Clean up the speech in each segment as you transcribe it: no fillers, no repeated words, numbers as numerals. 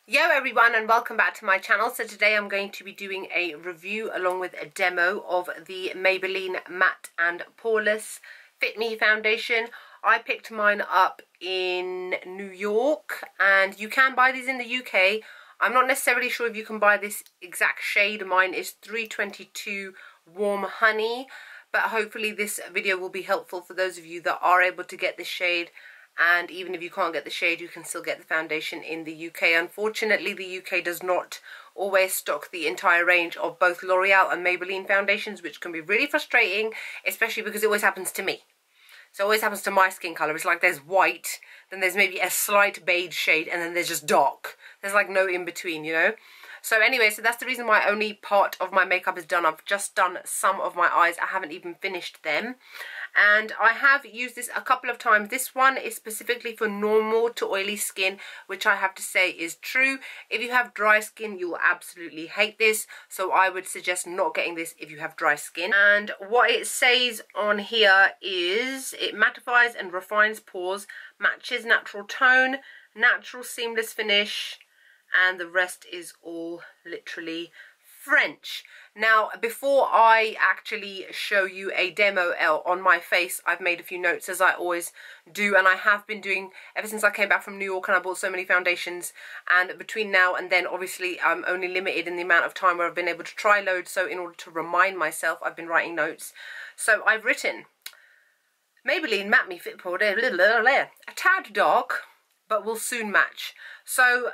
Yo everyone, and welcome back to my channel. So today I'm going to be doing a review along with a demo of the Maybelline Matte and Poreless Fit Me foundation. I picked mine up in New York, and you can buy these in the UK. I'm not necessarily sure if you can buy this exact shade. Mine is 322 Warm Honey, but hopefully this video will be helpful for those of you that are able to get this shade. And even if you can't get the shade, you can still get the foundation in the UK. Unfortunately, the UK does not always stock the entire range of both L'Oreal and Maybelline foundations, which can be really frustrating, especially because it always happens to me. So it always happens to my skin colour. It's like there's white, then there's maybe a slight beige shade, and then there's just dark. There's like no in between, you know? So anyway, so that's the reason why only part of my makeup is done. I've just done some of my eyes. I haven't even finished them. And I have used this a couple of times. This one is specifically for normal to oily skin, which I have to say is true. If you have dry skin, you will absolutely hate this. So I would suggest not getting this if you have dry skin. And what it says on here is it mattifies and refines pores, matches natural tone, natural seamless finish, and the rest is all literally French. Now, before I actually show you a demo on my face, I've made a few notes, as I always do, and I have been doing ever since I came back from New York and I bought so many foundations. And between now and then, obviously, I'm only limited in the amount of time where I've been able to try loads, so in order to remind myself, I've been writing notes. So I've written, Maybelline Matte Me Fit Poreless, a tad dark, but will soon match. So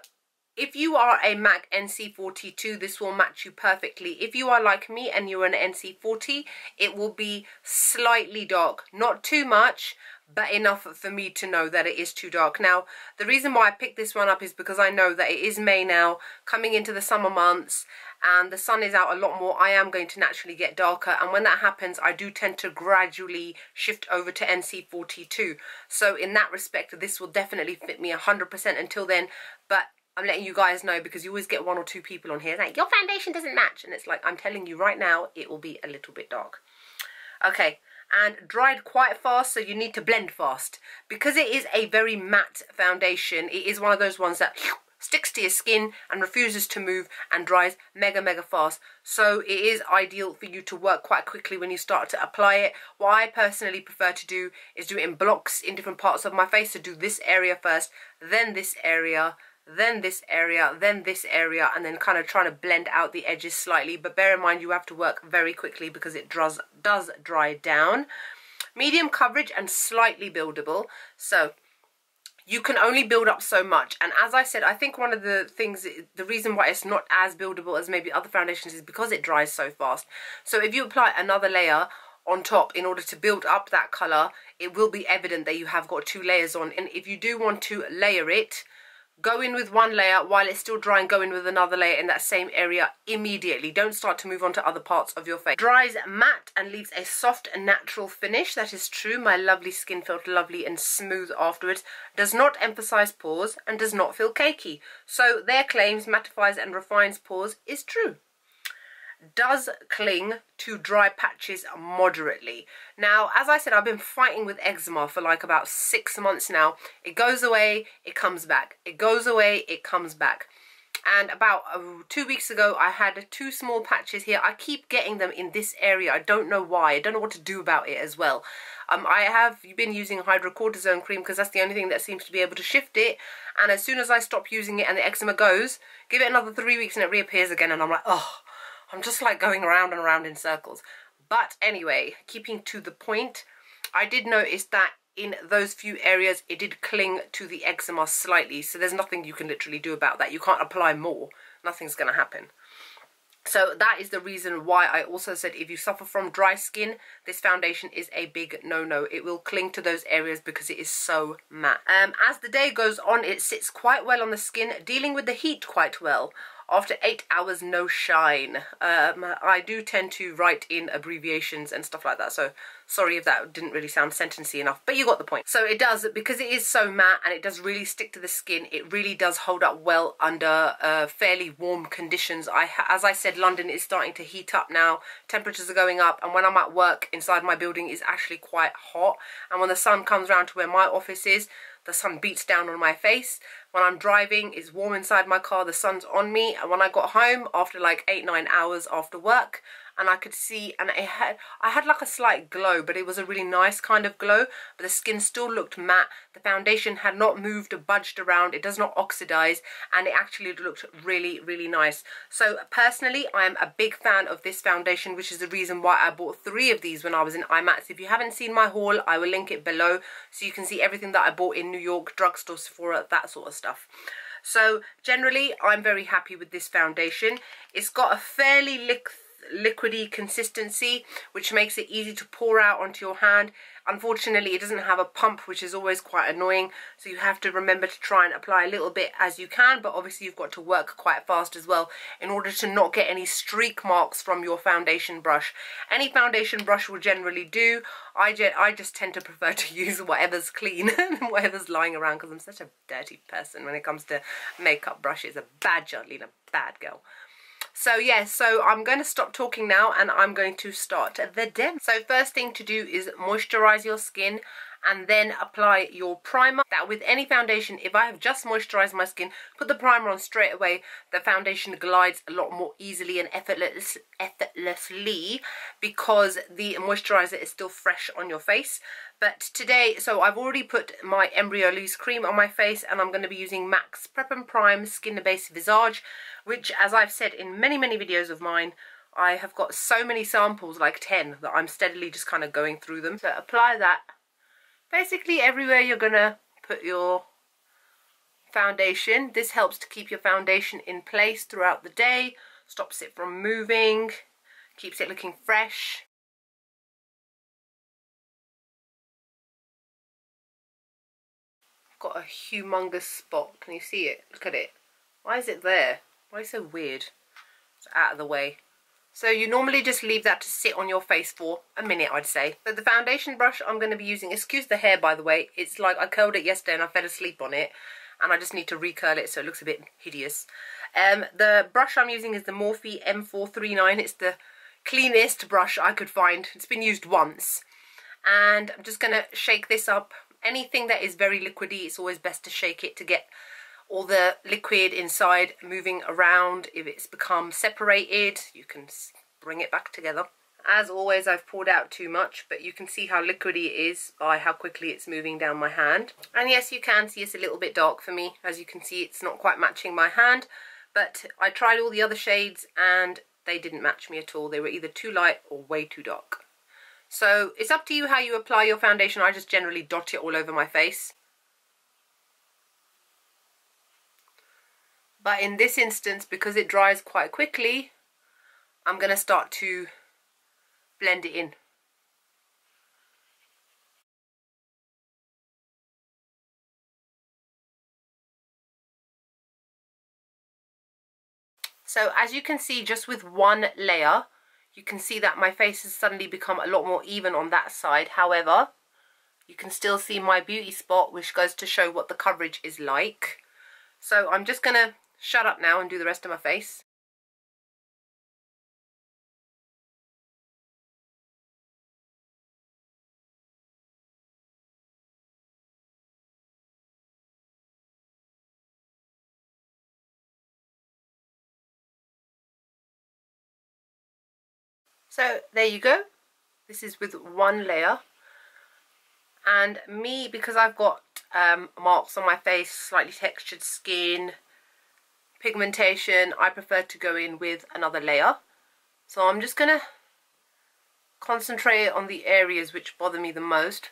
if you are a MAC NC42, this will match you perfectly. If you are like me and you're an NC40, it will be slightly dark. Not too much, but enough for me to know that it is too dark. Now, the reason why I picked this one up is because I know that it is May now, coming into the summer months, and the sun is out a lot more. I am going to naturally get darker, and when that happens, I do tend to gradually shift over to NC42. So in that respect, this will definitely fit me 100% until then, but I'm letting you guys know because you always get one or two people on here like, your foundation doesn't match. And it's like, I'm telling you right now, it will be a little bit dark. Okay, and dried quite fast, so you need to blend fast. Because it is a very matte foundation, it is one of those ones that sticks to your skin and refuses to move and dries mega fast. So it is ideal for you to work quite quickly when you start to apply it. What I personally prefer to do is do it in blocks in different parts of my face. So do this area first, then this area, then this area, then this area, and then kind of trying to blend out the edges slightly. But bear in mind, you have to work very quickly because it does dry down. Medium coverage and slightly buildable. So you can only build up so much. And as I said, I think one of the things, the reason why it's not as buildable as maybe other foundations is because it dries so fast. So if you apply another layer on top in order to build up that colour, it will be evident that you have got two layers on. And if you do want to layer it, go in with one layer while it's still drying, go in with another layer in that same area immediately. Don't start to move on to other parts of your face. Dries matte and leaves a soft and natural finish. That is true. My lovely skin felt lovely and smooth afterwards. Does not emphasize pores and does not feel cakey. So their claims mattifies and refines pores is true. Does cling to dry patches moderately. Now, as I said, I've been fighting with eczema for like about 6 months now. It goes away, it comes back. It goes away, it comes back. And about 2 weeks ago, I had 2 small patches here. I keep getting them in this area. I don't know why. I don't know what to do about it as well. I have been using hydrocortisone cream because that's the only thing that seems to be able to shift it. And as soon as I stop using it and the eczema goes, give it another 3 weeks and it reappears again. And I'm like, oh, I'm just like going around and around in circles. But anyway, keeping to the point, I did notice that in those few areas, it did cling to the eczema slightly. So there's nothing you can literally do about that. You can't apply more. Nothing's going to happen. So that is the reason why I also said if you suffer from dry skin, this foundation is a big no-no. It will cling to those areas because it is so matte. As the day goes on, it sits quite well on the skin, dealing with the heat quite well. After 8 hours, no shine. I do tend to write in abbreviations and stuff like that, so Sorry if that didn't really sound sentencey enough, but you got the point. So it does, because it is so matte and it does really stick to the skin, it really does hold up well under fairly warm conditions. As I said, London is starting to heat up now. Temperatures are going up, and when I'm at work inside my building it's actually quite hot. And when the sun comes around to where my office is, the sun beats down on my face. When I'm driving, it's warm inside my car, the sun's on me. And when I got home after like 8-9 hours after work, and I could see, and I had like a slight glow, but it was a really nice kind of glow, but the skin still looked matte. The foundation had not moved or budged around, it does not oxidize, and it actually looked really, really nice. So personally, I am a big fan of this foundation, which is the reason why I bought 3 of these when I was in IMAX. If you haven't seen my haul, I will link it below so you can see everything that I bought in New York, drugstore, Sephora, that sort of stuff. So generally, I'm very happy with this foundation. It's got a fairly liquidy consistency, which makes it easy to pour out onto your hand. Unfortunately, it doesn't have a pump, which is always quite annoying, so you have to remember to try and apply a little bit as you can, but obviously you've got to work quite fast as well in order to not get any streak marks from your foundation brush. Any foundation brush will generally do. I just tend to prefer to use whatever's clean and whatever's lying around, because I'm such a dirty person when it comes to makeup brushes. A bad Lena, bad girl. So yeah, so I'm going to stop talking now and I'm going to start the demo. So first thing to do is moisturize your skin and then apply your primer. That with any foundation, if I have just moisturized my skin, put the primer on straight away, the foundation glides a lot more easily and effortlessly because the moisturizer is still fresh on your face. But today, so I've already put my Embryo Loose cream on my face, and I'm going to be using MAC's Prep and Prime Skin Base Visage, which, as I've said in many videos of mine, I have got so many samples, like 10, that I'm steadily just kind of going through them. So apply that basically everywhere you're going to put your foundation. This helps to keep your foundation in place throughout the day, stops it from moving, keeps it looking fresh. Got a humongous spot. Can you see it? Look at it. Why is it there? Why is it so weird? It's out of the way. So you normally just leave that to sit on your face for a minute, I'd say. So the foundation brush I'm going to be using, excuse the hair by the way, it's like I curled it yesterday and I fell asleep on it, and I just need to recurl it so it looks a bit hideous. The brush I'm using is the Morphe M439. It's the cleanest brush I could find. It's been used once. And I'm just going to shake this up. Anything that is very liquidy, it's always best to shake it to get all the liquid inside moving around. If it's become separated, you can bring it back together. As always, I've poured out too much, but you can see how liquidy it is by how quickly it's moving down my hand. And yes, you can see it's a little bit dark for me. As you can see, it's not quite matching my hand, but I tried all the other shades and they didn't match me at all. They were either too light or way too dark. So it's up to you how you apply your foundation. I just generally dot it all over my face. But in this instance, because it dries quite quickly, I'm going to start to blend it in. So as you can see, just with one layer, you can see that my face has suddenly become a lot more even on that side. However, you can still see my beauty spot, which goes to show what the coverage is like. So I'm just going to shut up now and do the rest of my face. So there you go. This is with one layer. And me, because I've got marks on my face, slightly textured skin, pigmentation, I prefer to go in with another layer. So I'm just going to concentrate on the areas which bother me the most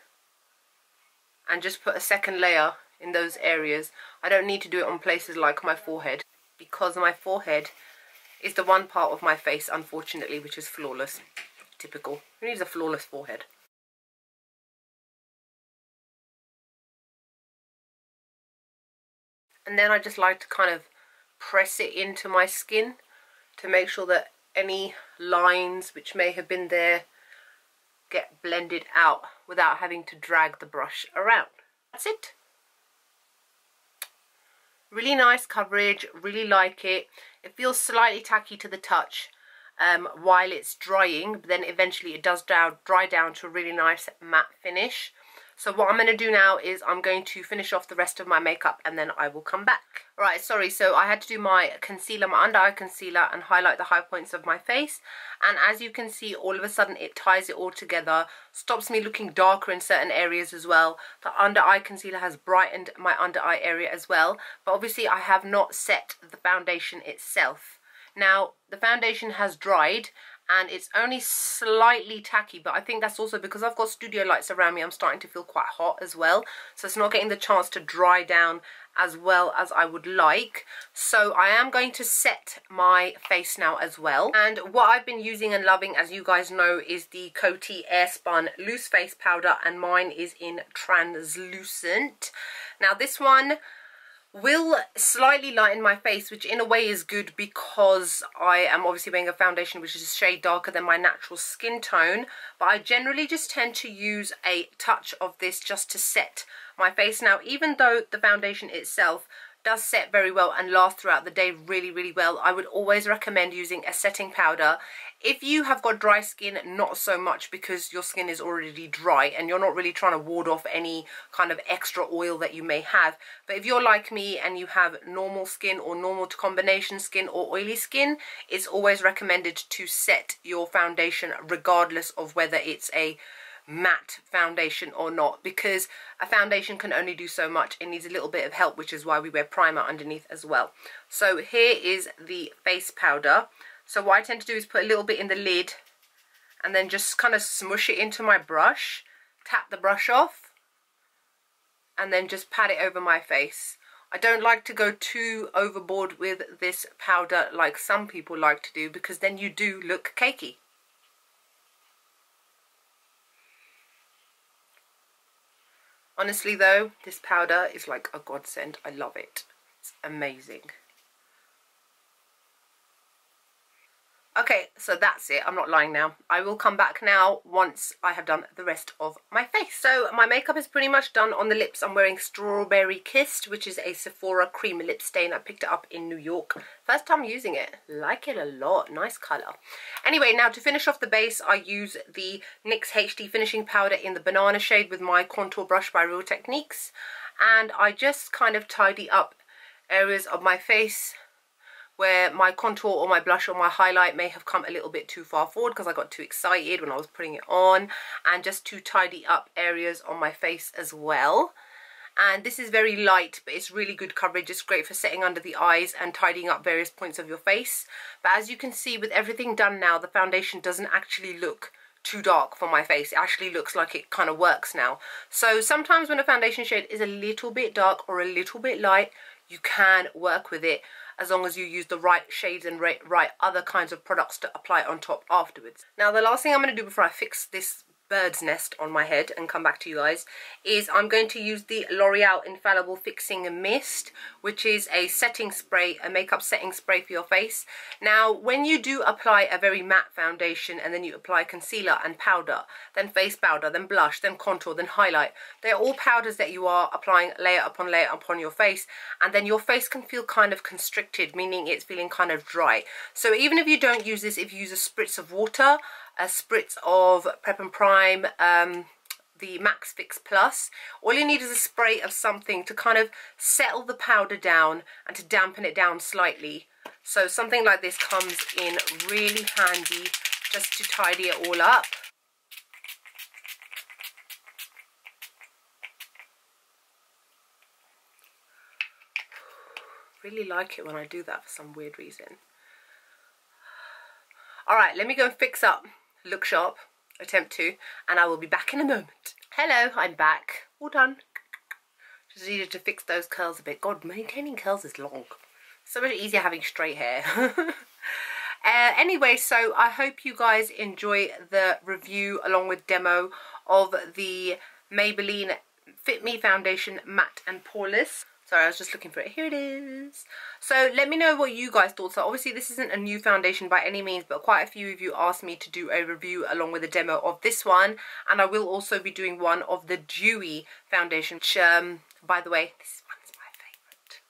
and just put a second layer in those areas. I don't need to do it on places like my forehead, because my forehead is the one part of my face, unfortunately, which is flawless. Typical. Who needs a flawless forehead? And then I just like to kind of press it into my skin to make sure that any lines which may have been there get blended out without having to drag the brush around. That's it. Really nice coverage, really like it. It feels slightly tacky to the touch while it's drying, but then eventually it does dry down to a really nice matte finish. So what I'm going to do now is I'm going to finish off the rest of my makeup and then I will come back. Right, sorry, so I had to do my concealer, my under eye concealer, and highlight the high points of my face. And as you can see, all of a sudden it ties it all together, stops me looking darker in certain areas as well. The under eye concealer has brightened my under eye area as well. But obviously I have not set the foundation itself. Now, the foundation has dried and it's only slightly tacky, but I think that's also because I've got studio lights around me. I'm starting to feel quite hot as well, so it's not getting the chance to dry down as well as I would like. So I am going to set my face now as well, and what I've been using and loving, as you guys know, is the Coty Airspun loose face powder, and mine is in translucent. Now this one will slightly lighten my face, which in a way is good because I am obviously wearing a foundation which is a shade darker than my natural skin tone, but I generally just tend to use a touch of this just to set my face. Now, even though the foundation itself does set very well and last throughout the day really, really well, I would always recommend using a setting powder. If you have got dry skin, not so much, because your skin is already dry and you're not really trying to ward off any kind of extra oil that you may have. But if you're like me and you have normal skin or normal to combination skin or oily skin, it's always recommended to set your foundation regardless of whether it's a matte foundation or not, because a foundation can only do so much. It needs a little bit of help, which is why we wear primer underneath as well. So here is the face powder. So what I tend to do is put a little bit in the lid and then just kind of smush it into my brush, tap the brush off, and then just pat it over my face. I don't like to go too overboard with this powder like some people like to do, because then you do look cakey. Honestly though, this powder is like a godsend. I love it. It's amazing. Okay, so that's it. I'm not lying now. I will come back now once I have done the rest of my face. So my makeup is pretty much done on the lips. I'm wearing Strawberry Kissed, which is a Sephora cream lip stain. I picked it up in New York. First time using it. Like it a lot. Nice colour. Anyway, now to finish off the base, I use the NYX HD finishing powder in the banana shade with my contour brush by Real Techniques. And I just kind of tidy up areas of my face where my contour or my blush or my highlight may have come a little bit too far forward because I got too excited when I was putting it on, and just to tidy up areas on my face as well. And this is very light, but it's really good coverage. It's great for setting under the eyes and tidying up various points of your face. But as you can see, with everything done now, the foundation doesn't actually look too dark for my face. It actually looks like it kind of works now. So sometimes when a foundation shade is a little bit dark or a little bit light, you can work with it, as long as you use the right shades and right other kinds of products to apply on top afterwards. Now the last thing I'm going to do before I fix this bird's nest on my head and come back to you guys is I'm going to use the L'Oreal Infallible Fixing Mist, which is a setting spray, a makeup setting spray for your face. Now when you do apply a very matte foundation and then you apply concealer and powder, then face powder, then blush, then contour, then highlight, they're all powders that you are applying layer upon layer upon your face, and then your face can feel kind of constricted, meaning it's feeling kind of dry. So even if you don't use this, if you use a spritz of water, a spritz of Prep and Prime, the Max Fix Plus, all you need is a spray of something to kind of settle the powder down and to dampen it down slightly. So something like this comes in really handy just to tidy it all up. Really like it when I do that for some weird reason. Alright, let me go and fix up, look sharp, attempt to, and I will be back in a moment. Hello, I'm back. All done. Just needed to fix those curls a bit. God, maintaining curls is long. So much easier having straight hair. Anyway, so I hope you guys enjoy the review along with demo of the Maybelline Fit Me Foundation Matte and Poreless. Sorry, I was just looking for it. Here it is. So let me know what you guys thought. So obviously this isn't a new foundation by any means, but quite a few of you asked me to do a review along with a demo of this one. And I will also be doing one of the Dewy foundation, which, by the way, this one's my favourite.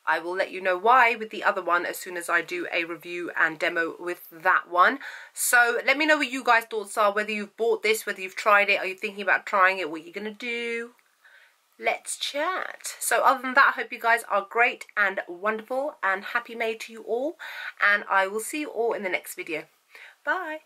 I will let you know why with the other one as soon as I do a review and demo with that one. So let me know what you guys' thoughts are, whether you've bought this, whether you've tried it, are you thinking about trying it, what you're going to do. Let's chat. So other than that, I hope you guys are great and wonderful, and happy May to you all, and I will see you all in the next video. Bye.